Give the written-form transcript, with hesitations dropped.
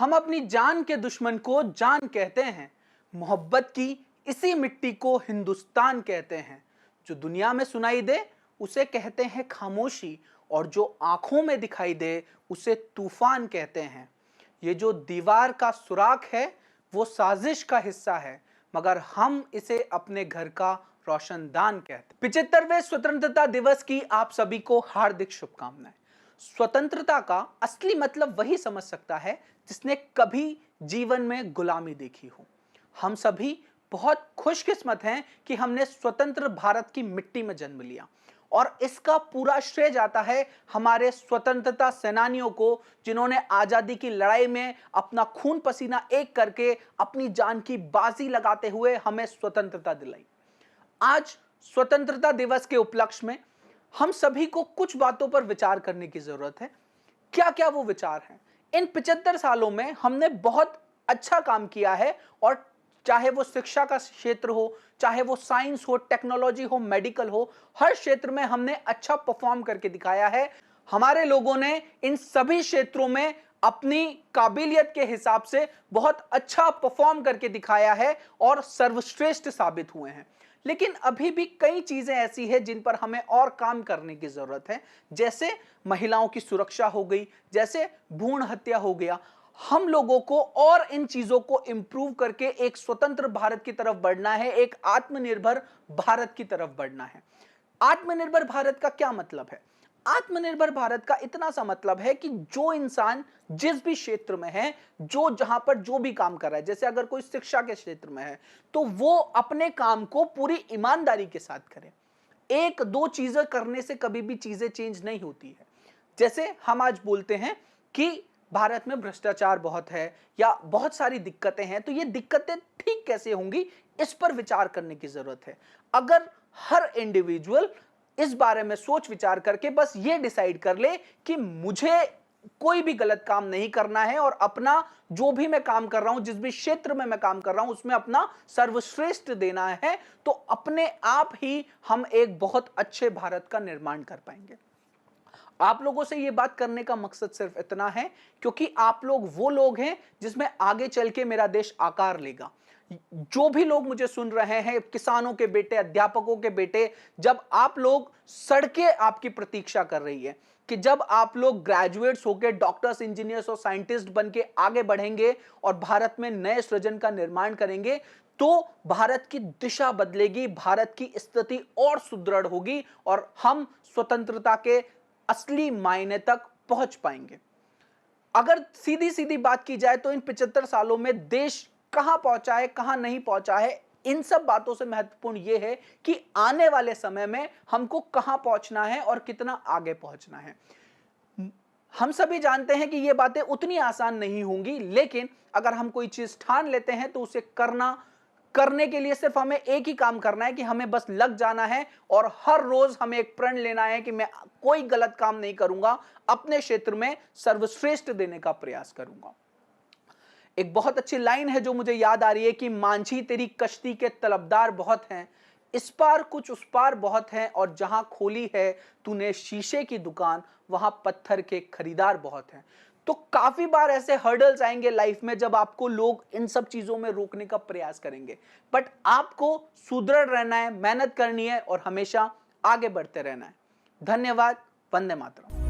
हम अपनी जान के दुश्मन को जान कहते हैं। मोहब्बत की इसी मिट्टी को हिंदुस्तान कहते हैं। जो दुनिया में सुनाई दे उसे कहते हैं खामोशी, और जो आंखों में दिखाई दे उसे तूफान कहते हैं। ये जो दीवार का सुराख है वो साजिश का हिस्सा है, मगर हम इसे अपने घर का रोशनदान कहते हैं। 75वें स्वतंत्रता दिवस की आप सभी को हार्दिक शुभकामनाएं। स्वतंत्रता का असली मतलब वही समझ सकता है जिसने कभी जीवन में गुलामी देखी हो। हम सभी बहुत खुशकिस्मत हैं कि हमने स्वतंत्र भारत की मिट्टी में जन्म लिया, और इसका पूरा श्रेय जाता है हमारे स्वतंत्रता सेनानियों को, जिन्होंने आजादी की लड़ाई में अपना खून पसीना एक करके अपनी जान की बाजी लगाते हुए हमें स्वतंत्रता दिलाई। आज स्वतंत्रता दिवस के उपलक्ष्य में हम सभी को कुछ बातों पर विचार करने की जरूरत है। क्या क्या वो विचार हैं? इन 75 सालों में हमने बहुत अच्छा काम किया है, और चाहे वो शिक्षा का क्षेत्र हो, चाहे वो साइंस हो, टेक्नोलॉजी हो, मेडिकल हो, हर क्षेत्र में हमने अच्छा परफॉर्म करके दिखाया है। हमारे लोगों ने इन सभी क्षेत्रों में अपनी काबिलियत के हिसाब से बहुत अच्छा परफॉर्म करके दिखाया है और सर्वश्रेष्ठ साबित हुए हैं। लेकिन अभी भी कई चीजें ऐसी हैं जिन पर हमें और काम करने की जरूरत है, जैसे महिलाओं की सुरक्षा हो गई, जैसे भ्रूण हत्या हो गया। हम लोगों को और इन चीजों को इंप्रूव करके एक स्वतंत्र भारत की तरफ बढ़ना है, एक आत्मनिर्भर भारत की तरफ बढ़ना है। आत्मनिर्भर भारत का क्या मतलब है? आत्मनिर्भर भारत का इतना सा मतलब है कि जो इंसान जिस भी क्षेत्र में है, जो जहां पर जो भी काम कर रहा है, जैसे अगर कोई शिक्षा के क्षेत्र में है तो वो अपने काम को पूरी ईमानदारी के साथ करे। एक दो चीजें करने से कभी भी चीजें चेंज नहीं होती है। जैसे हम आज बोलते हैं कि भारत में भ्रष्टाचार बहुत है या बहुत सारी दिक्कतें हैं, तो ये दिक्कतें ठीक कैसे होंगी, इस पर विचार करने की जरूरत है। अगर हर इंडिविजुअल इस बारे में सोच विचार करके बस ये डिसाइड कर ले कि मुझे कोई भी गलत काम नहीं करना है, और अपना जो भी मैं काम कर रहा हूं, जिस भी क्षेत्र में मैं काम कर रहा हूं, उसमें अपना सर्वश्रेष्ठ देना है, तो अपने आप ही हम एक बहुत अच्छे भारत का निर्माण कर पाएंगे। आप लोगों से ये बात करने का मकसद सिर्फ इतना है क्योंकि आप लोग वो लोग हैं जिसमें आगे चल के मेरा देश आकार लेगा। जो भी लोग मुझे सुन रहे हैं, किसानों के बेटे, अध्यापकों के बेटे, जब आप लोग, सड़कें आपकी प्रतीक्षा कर रही है कि जब आप लोग ग्रेजुएट्स होकर डॉक्टर्स, इंजीनियर्स और साइंटिस्ट बन के आगे बढ़ेंगे और भारत में नए सृजन का निर्माण करेंगे, तो भारत की दिशा बदलेगी, भारत की स्थिति और सुदृढ़ होगी, और हम स्वतंत्रता के असली मायने तक पहुंच पाएंगे। अगर सीधी सीधी बात की जाए तो इन 75 सालों में देश कहां पहुंचा है, कहां नहीं पहुंचा है, इन सब बातों से महत्वपूर्ण यह है कि आने वाले समय में हमको कहां पहुंचना है और कितना आगे पहुंचना है। हम सभी जानते हैं कि ये बातें उतनी आसान नहीं होंगी, लेकिन अगर हम कोई चीज ठान लेते हैं तो उसे करने के लिए सिर्फ हमें एक ही काम करना है कि हमें बस लग जाना है, और हर रोज हमें एक प्रण लेना है कि मैं कोई गलत काम नहीं करूंगा, अपने क्षेत्र में सर्वश्रेष्ठ देने का प्रयास करूंगा। एक बहुत अच्छी लाइन है जो मुझे याद आ रही है कि मांझी तेरी कश्ती के तलबदार बहुत हैं, इस पार कुछ उस पार बहुत हैं, और जहां खोली है तूने शीशे की दुकान वहां पत्थर के खरीदार बहुत हैं। तो काफी बार ऐसे हर्डल्स आएंगे लाइफ में जब आपको लोग इन सब चीजों में रोकने का प्रयास करेंगे, बट आपको सुदृढ़ रहना है, मेहनत करनी है और हमेशा आगे बढ़ते रहना है। धन्यवाद। वंदे मातरम।